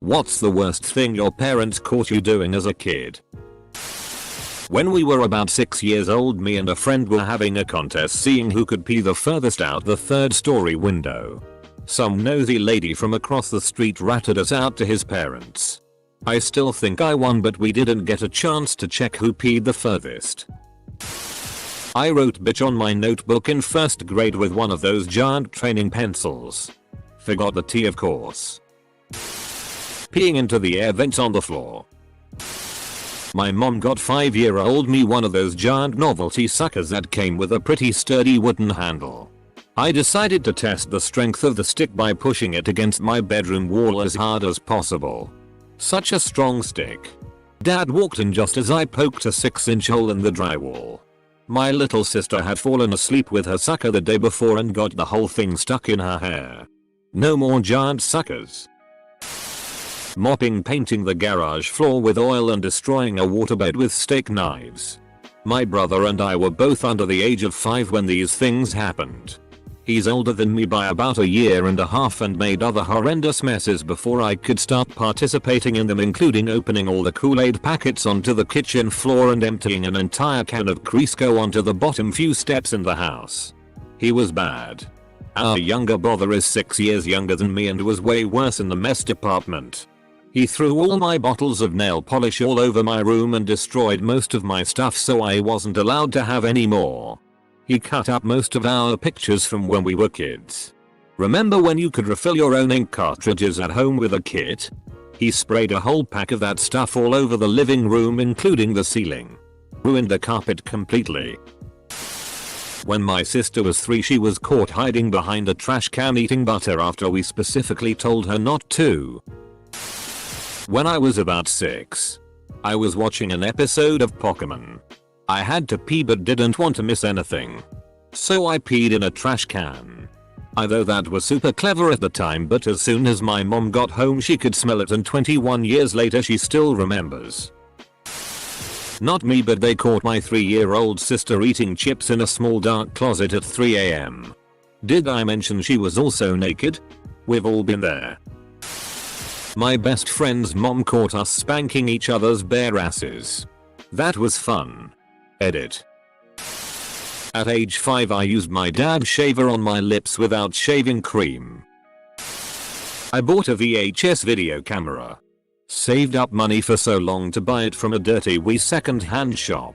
What's the worst thing your parents caught you doing as a kid? When we were about 6 years old, me and a friend were having a contest seeing who could pee the furthest out the 3rd story window. Some nosy lady from across the street ratted us out to his parents. I still think I won, but we didn't get a chance to check who peed the furthest. I wrote bitch on my notebook in 1st grade with one of those giant training pencils. Forgot the T, of course. Peeing into the air vents on the floor. My mom got 5-year-old me one of those giant novelty suckers that came with a pretty sturdy wooden handle. I decided to test the strength of the stick by pushing it against my bedroom wall as hard as possible. Such a strong stick. Dad walked in just as I poked a 6-inch hole in the drywall. My little sister had fallen asleep with her sucker the day before and got the whole thing stuck in her hair. No more giant suckers. Mopping, painting the garage floor with oil and destroying a waterbed with steak knives. My brother and I were both under the age of 5 when these things happened. He's older than me by about 1.5 years and made other horrendous messes before I could start participating in them, including opening all the Kool-Aid packets onto the kitchen floor and emptying an entire can of Crisco onto the bottom few steps in the house. He was bad. Our younger brother is 6 years younger than me and was way worse in the mess department. He threw all my bottles of nail polish all over my room and destroyed most of my stuff, so I wasn't allowed to have any more. He cut up most of our pictures from when we were kids. Remember when you could refill your own ink cartridges at home with a kit? He sprayed a whole pack of that stuff all over the living room, including the ceiling. Ruined the carpet completely. When my sister was 3, she was caught hiding behind a trash can eating butter after we specifically told her not to. When I was about 6, I was watching an episode of Pokemon. I had to pee but didn't want to miss anything. So I peed in a trash can. I thought that was super clever at the time, but as soon as my mom got home she could smell it, and 21 years later she still remembers. Not me, but they caught my 3-year-old sister eating chips in a small dark closet at 3 AM. Did I mention she was also naked? We've all been there. My best friend's mom caught us spanking each other's bare asses. That was fun. Edit. At age 5 I used my dad's shaver on my lips without shaving cream. I bought a VHS video camera. Saved up money for so long to buy it from a dirty wee second-hand shop.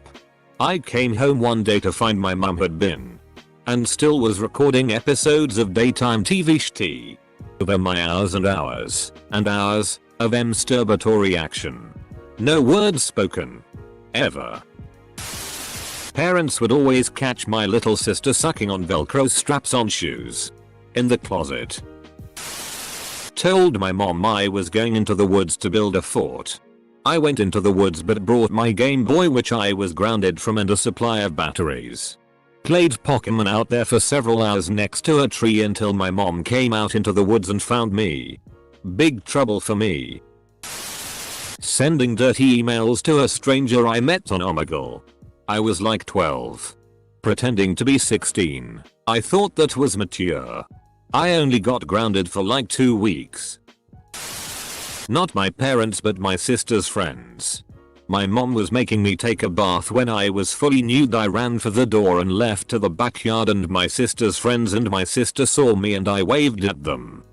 I came home one day to find my mum had been and still was recording episodes of daytime TV shti. Over my hours and hours and hours of masturbatory action. No words spoken. Ever. Parents would always catch my little sister sucking on Velcro straps on shoes. In the closet. Told my mom I was going into the woods to build a fort. I went into the woods but brought my Game Boy, which I was grounded from, and a supply of batteries. Played Pokemon out there for several hours next to a tree until my mom came out into the woods and found me. Big trouble for me. Sending dirty emails to a stranger I met on Omegle. I was like 12. Pretending to be 16. I thought that was mature. I only got grounded for like 2 weeks. Not my parents but my sister's friends. My mom was making me take a bath when I was fully nude. I ran for the door and left to the backyard, and my sister's friends and my sister saw me and I waved at them.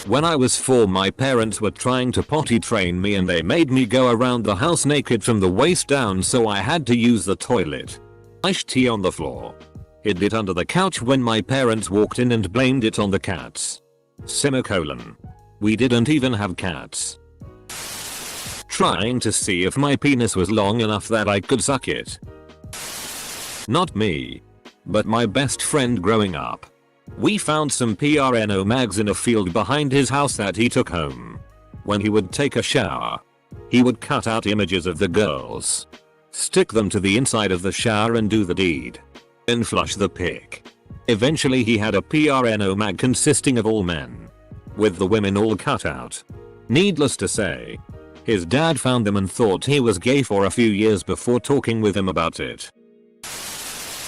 When I was 4 my parents were trying to potty train me and they made me go around the house naked from the waist down, so I had to use the toilet. I shit on the floor. Hid it under the couch when my parents walked in and blamed it on the cats. Semicolon. We didn't even have cats. Trying to see if my penis was long enough that I could suck it. Not me. But my best friend growing up. We found some PRNO mags in a field behind his house that he took home. When he would take a shower, he would cut out images of the girls, stick them to the inside of the shower and do the deed. Then flush the pic. Eventually he had a PRNO mag consisting of all men, with the women all cut out. Needless to say, his dad found them and thought he was gay for a few years before talking with him about it.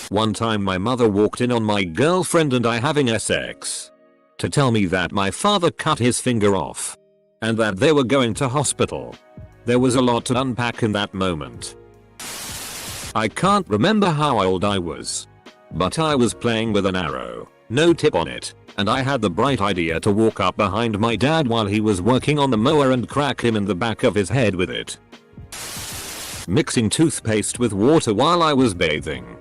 One time my mother walked in on my girlfriend and I having sex to tell me that my father cut his finger off. and that they were going to hospital. There was a lot to unpack in that moment. I can't remember how old I was, but I was playing with an arrow, no tip on it, and I had the bright idea to walk up behind my dad while he was working on the mower and crack him in the back of his head with it. Mixing toothpaste with water while I was bathing.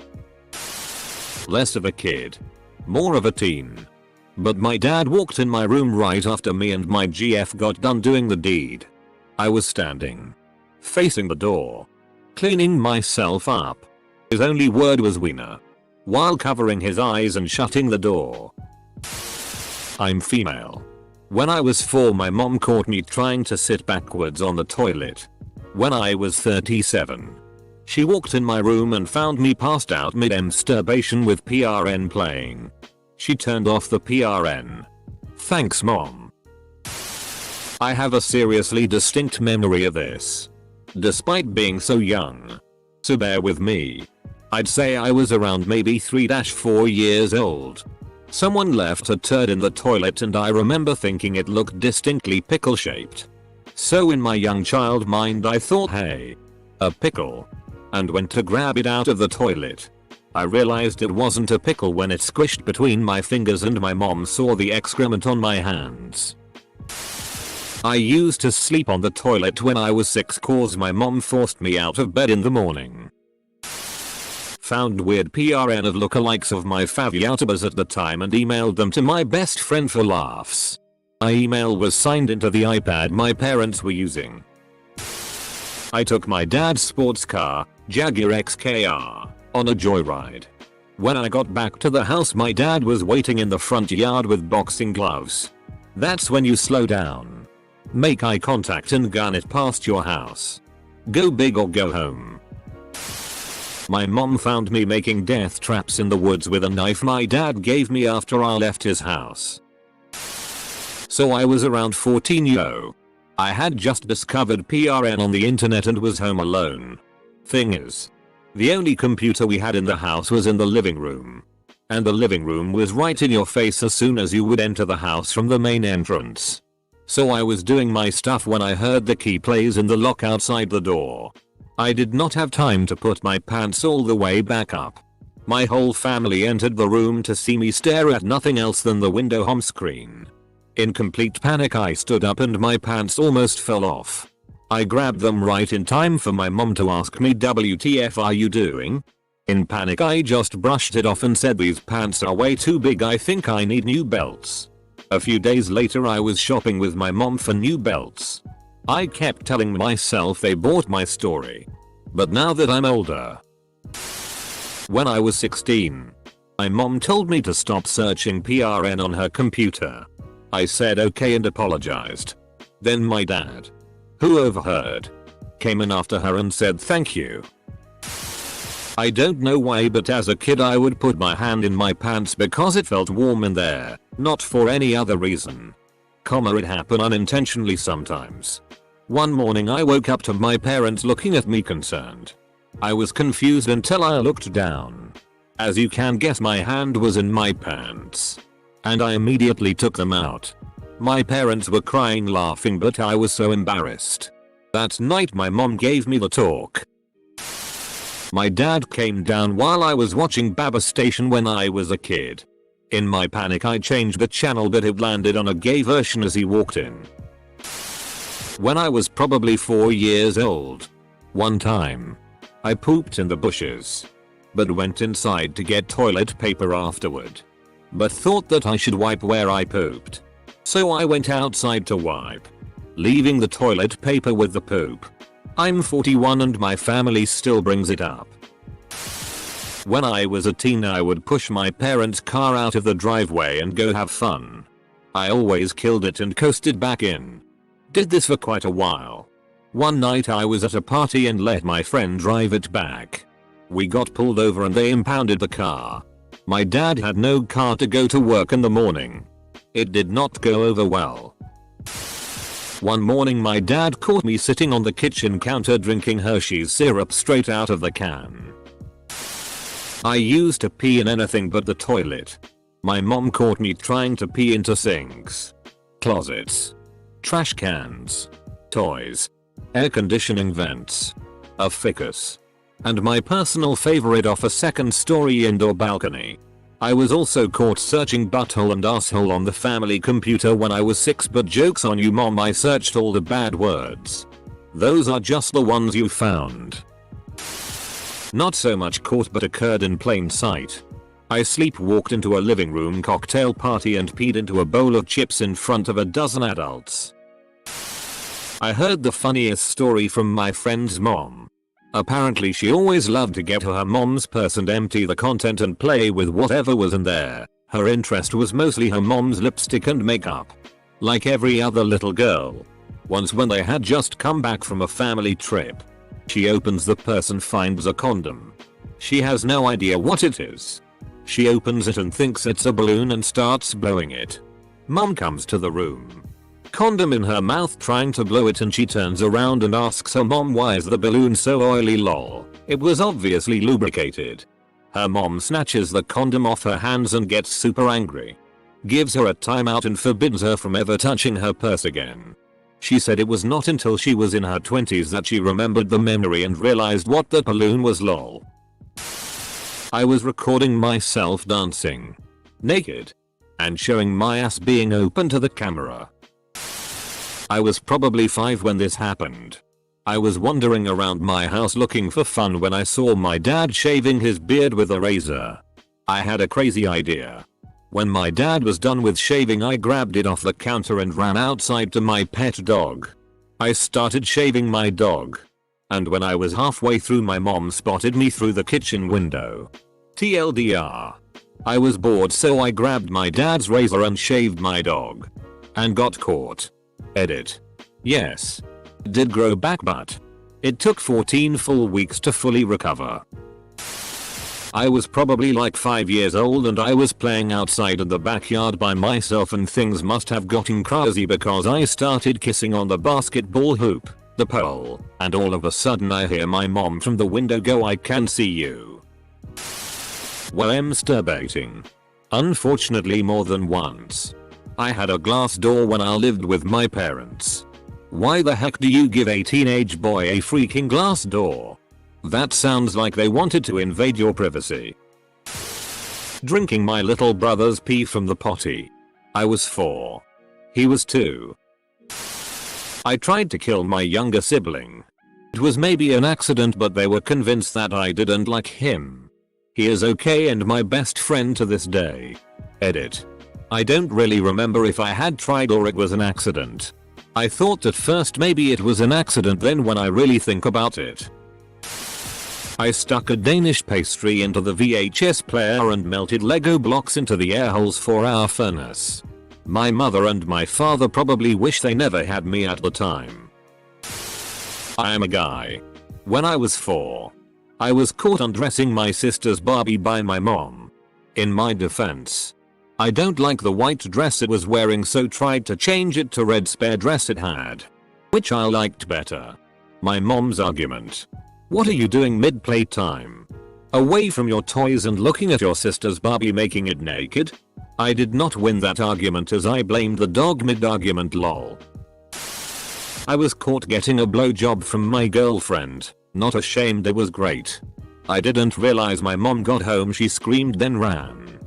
Less of a kid, more of a teen. But my dad walked in my room right after me and my GF got done doing the deed. I was standing, facing the door, cleaning myself up. His only word was wiener, while covering his eyes and shutting the door. I'm female. When I was 4, my mom caught me trying to sit backwards on the toilet. When I was 37, she walked in my room and found me passed out mid-masturbation with PRN playing. She turned off the PRN. Thanks, Mom. I have a seriously distinct memory of this, despite being so young. So bear with me. I'd say I was around maybe 3-4 years old. Someone left a turd in the toilet and I remember thinking it looked distinctly pickle-shaped. So in my young child mind I thought, hey, a pickle, and went to grab it out of the toilet. I realized it wasn't a pickle when it squished between my fingers and my mom saw the excrement on my hands. I used to sleep on the toilet when I was 6 cause my mom forced me out of bed in the morning. Found weird PRN of lookalikes of my fav at the time and emailed them to my best friend for laughs. My email was signed into the iPad my parents were using. I took my dad's sports car, Jaguar XKR, on a joyride. When I got back to the house my dad was waiting in the front yard with boxing gloves. That's when you slow down, make eye contact and gun it past your house. Go big or go home. My mom found me making death traps in the woods with a knife my dad gave me after I left his house. So I was around 14 yo. I had just discovered PRN on the internet and was home alone. Thing is, the only computer we had in the house was in the living room. And the living room was right in your face as soon as you would enter the house from the main entrance. So I was doing my stuff when I heard the key plays in the lock outside the door. I did not have time to put my pants all the way back up. My whole family entered the room to see me stare at nothing else than the window home screen. In complete panic I stood up and my pants almost fell off. I grabbed them right in time for my mom to ask me, WTF are you doing? In panic I just brushed it off and said, these pants are way too big, I think I need new belts. A few days later I was shopping with my mom for new belts. I kept telling myself they bought my story. But now that I'm older. When I was 16, my mom told me to stop searching PRN on her computer. I said okay and apologized. Then my dad, who overheard, came in after her and said thank you. I don't know why, but as a kid I would put my hand in my pants because it felt warm in there, not for any other reason. It happened unintentionally sometimes. One morning I woke up to my parents looking at me concerned. I was confused until I looked down. As you can guess, my hand was in my pants. And I immediately took them out. My parents were crying laughing, but I was so embarrassed. That night my mom gave me the talk. My dad came down while I was watching Baba Station when I was a kid. In my panic I changed the channel, but it landed on a gay version as he walked in. When I was probably 4 years old. One time, I pooped in the bushes. But went inside to get toilet paper afterward. But thought that I should wipe where I pooped. So I went outside to wipe, leaving the toilet paper with the poop. I'm 41 and my family still brings it up. When I was a teen I would push my parents' car out of the driveway and go have fun. I always killed it and coasted back in. Did this for quite a while. One night I was at a party and let my friend drive it back. We got pulled over and they impounded the car. My dad had no car to go to work in the morning. It did not go over well. One morning my dad caught me sitting on the kitchen counter drinking Hershey's syrup straight out of the can. I used to pee in anything but the toilet. My mom caught me trying to pee into sinks, closets, trash cans, toys, air conditioning vents, a ficus, and my personal favorite off a second story indoor balcony. I was also caught searching butthole and asshole on the family computer when I was 6, but jokes on you mom, I searched all the bad words. Those are just the ones you found. Not so much caught but occurred in plain sight. I sleepwalked into a living room cocktail party and peed into a bowl of chips in front of a dozen adults. I heard the funniest story from my friend's mom. Apparently she always loved to get to her mom's purse and empty the content and play with whatever was in there. Her interest was mostly her mom's lipstick and makeup. Like every other little girl. Once when they had just come back from a family trip, she opens the purse and finds a condom. She has no idea what it is. She opens it and thinks it's a balloon and starts blowing it. Mom comes to the room. Condom in her mouth trying to blow it, and she turns around and asks her mom, why is the balloon so oily lol? It was obviously lubricated. Her mom snatches the condom off her hands and gets super angry. Gives her a timeout and forbids her from ever touching her purse again. She said it was not until she was in her 20s that she remembered the memory and realized what the balloon was lol. I was recording myself dancing. Naked. And showing my ass being open to the camera. I was probably 5 when this happened. I was wandering around my house looking for fun when I saw my dad shaving his beard with a razor. I had a crazy idea. When my dad was done with shaving, I grabbed it off the counter and ran outside to my pet dog. I started shaving my dog. And when I was halfway through, my mom spotted me through the kitchen window. TLDR. I was bored, so I grabbed my dad's razor and shaved my dog. And got caught. Edit. Yes. Did grow back, but it took 14 full weeks to fully recover. I was probably like 5 years old and I was playing outside in the backyard by myself, and things must have gotten crazy because I started kissing on the basketball hoop, the pole, and all of a sudden I hear my mom from the window go, I can see you. Well, I'm masturbating. Unfortunately more than once. I had a glass door when I lived with my parents. Why the heck do you give a teenage boy a freaking glass door? That sounds like they wanted to invade your privacy. Drinking my little brother's pee from the potty. I was 4. He was 2. I tried to kill my younger sibling. It was maybe an accident, but they were convinced that I didn't like him. He is okay and my best friend to this day. Edit. I don't really remember if I had tried or it was an accident. I thought at first maybe it was an accident, then when I really think about it. I stuck a Danish pastry into the VHS player and melted Lego blocks into the air holes for our furnace. My mother and my father probably wish they never had me at the time. I am a guy. When I was 4, I was caught undressing my sister's Barbie by my mom. In my defense, I don't like the white dress it was wearing, so tried to change it to red spare dress it had, which I liked better. My mom's argument. What are you doing mid playtime? Away from your toys and looking at your sister's Barbie making it naked? I did not win that argument as I blamed the dog mid argument lol. I was caught getting a blowjob from my girlfriend. Not ashamed, it was great. I didn't realize my mom got home, she screamed then ran.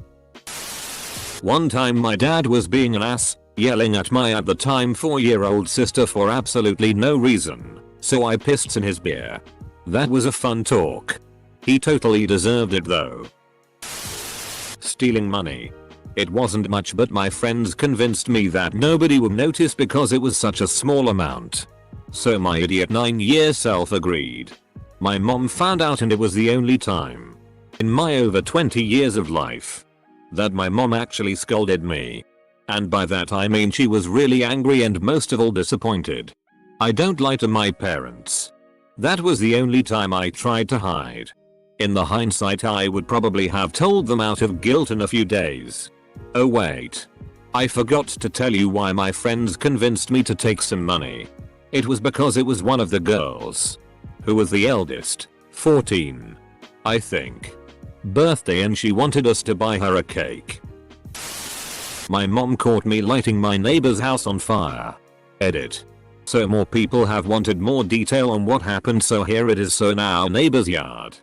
One time my dad was being an ass, yelling at my at the time 4-year-old sister for absolutely no reason, so I pissed in his beer. That was a fun talk. He totally deserved it though. Stealing money. It wasn't much, but my friends convinced me that nobody would notice because it was such a small amount. So my idiot 9-year self agreed. My mom found out, and it was the only time in my over 20 years of life that my mom actually scolded me. And by that I mean she was really angry and most of all disappointed. I don't lie to my parents. That was the only time I tried to hide. In the hindsight, I would probably have told them out of guilt in a few days. Oh wait. I forgot to tell you why my friends convinced me to take some money. It was because it was one of the girls, who was the eldest, 14, I think, birthday, and she wanted us to buy her a cake. My mom caught me lighting my neighbor's house on fire. Edit. So more people have wanted more detail on what happened, so here it is. So in our neighbor's yard,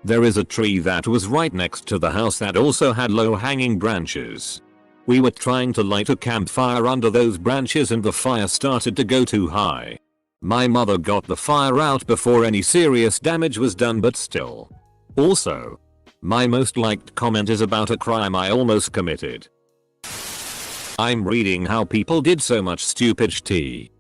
there is a tree that was right next to the house that also had low hanging branches. We were trying to light a campfire under those branches and the fire started to go too high. My mother got the fire out before any serious damage was done, but still. Also, my most liked comment is about a crime I almost committed. I'm reading how people did so much stupid shit.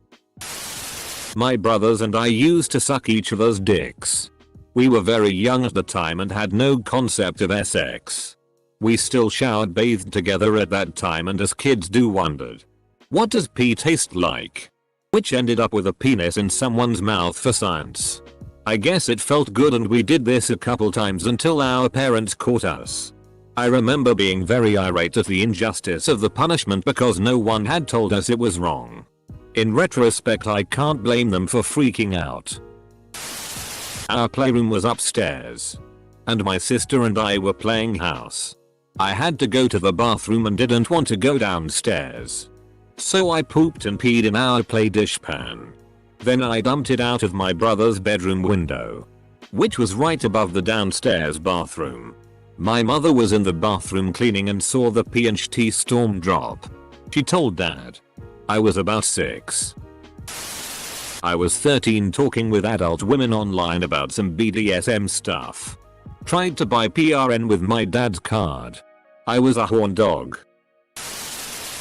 My brothers and I used to suck each other's dicks. We were very young at the time and had no concept of sex. We still showered bathed together at that time, and as kids do wondered, what does pee taste like? Which ended up with a penis in someone's mouth for science. I guess it felt good and we did this a couple times until our parents caught us. I remember being very irate at the injustice of the punishment because no one had told us it was wrong. In retrospect, I can't blame them for freaking out. Our playroom was upstairs, and my sister and I were playing house. I had to go to the bathroom and didn't want to go downstairs. So I pooped and peed in our play dishpan. Then I dumped it out of my brother's bedroom window, which was right above the downstairs bathroom. My mother was in the bathroom cleaning and saw the pee and shit storm drop. She told Dad. I was about 6. I was 13 talking with adult women online about some BDSM stuff. Tried to buy PRN with my dad's card. I was a horn dog.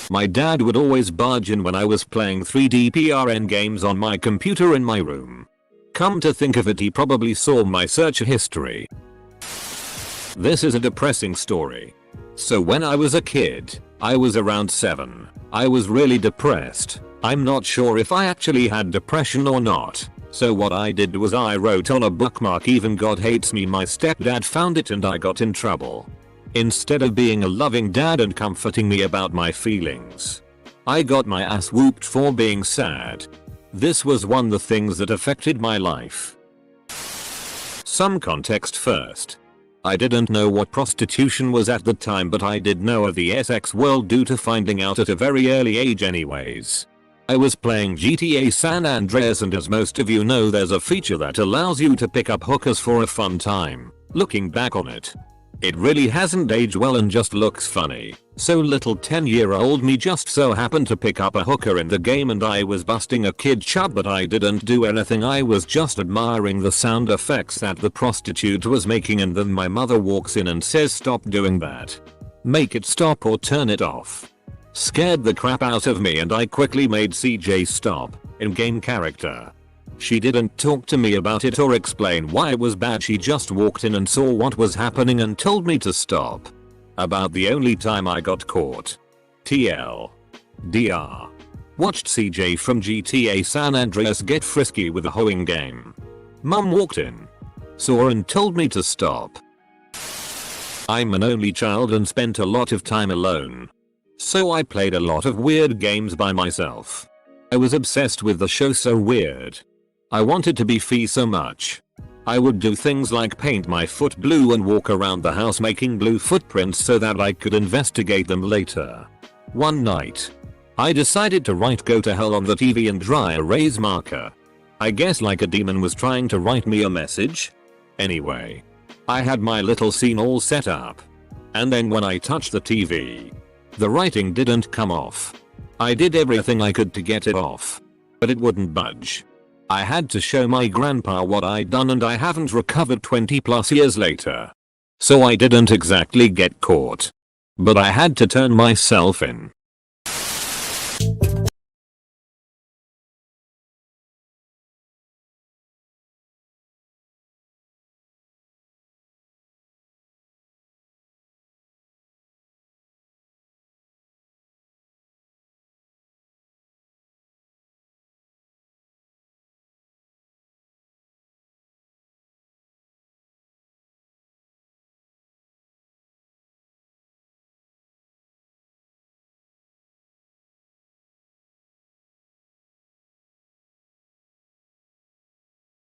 My dad would always barge in when I was playing 3D PRN games on my computer in my room. Come to think of it, he probably saw my search history. This is a depressing story. So when I was a kid, I was around 7, I was really depressed. I'm not sure if I actually had depression or not. So what I did was I wrote on a bookmark, "Even God hates me." My stepdad found it and I got in trouble. Instead of being a loving dad and comforting me about my feelings, I got my ass whooped for being sad. This was one of the things that affected my life. Some context first. I didn't know what prostitution was at the time, but I did know of the sex world due to finding out at a very early age anyways. I was playing GTA San Andreas, and as most of you know, there's a feature that allows you to pick up hookers for a fun time. Looking back on it, it really hasn't aged well and just looks funny. So little 10-year-old me just so happened to pick up a hooker in the game, and I was busting a kid chub, but I didn't do anything. I was just admiring the sound effects that the prostitute was making, and then my mother walks in and says, "Stop doing that. Make it stop or turn it off." Scared the crap out of me and I quickly made CJ stop, in-game character. She didn't talk to me about it or explain why it was bad. She just walked in and saw what was happening and told me to stop. About the only time I got caught. TLDR. Watched CJ from GTA San Andreas get frisky with a hoeing game. Mum walked in, saw and told me to stop. I'm an only child and spent a lot of time alone. So I played a lot of weird games by myself. I was obsessed with the show So Weird. I wanted to be Fee so much. I would do things like paint my foot blue and walk around the house making blue footprints so that I could investigate them later. One night, I decided to write "Go to Hell" on the TV and dry erase marker. I guess like a demon was trying to write me a message. Anyway, I had my little scene all set up. And then when I touched the TV, the writing didn't come off. I did everything I could to get it off, but it wouldn't budge. I had to show my grandpa what I'd done, and I haven't recovered 20+ years later. So I didn't exactly get caught, but I had to turn myself in.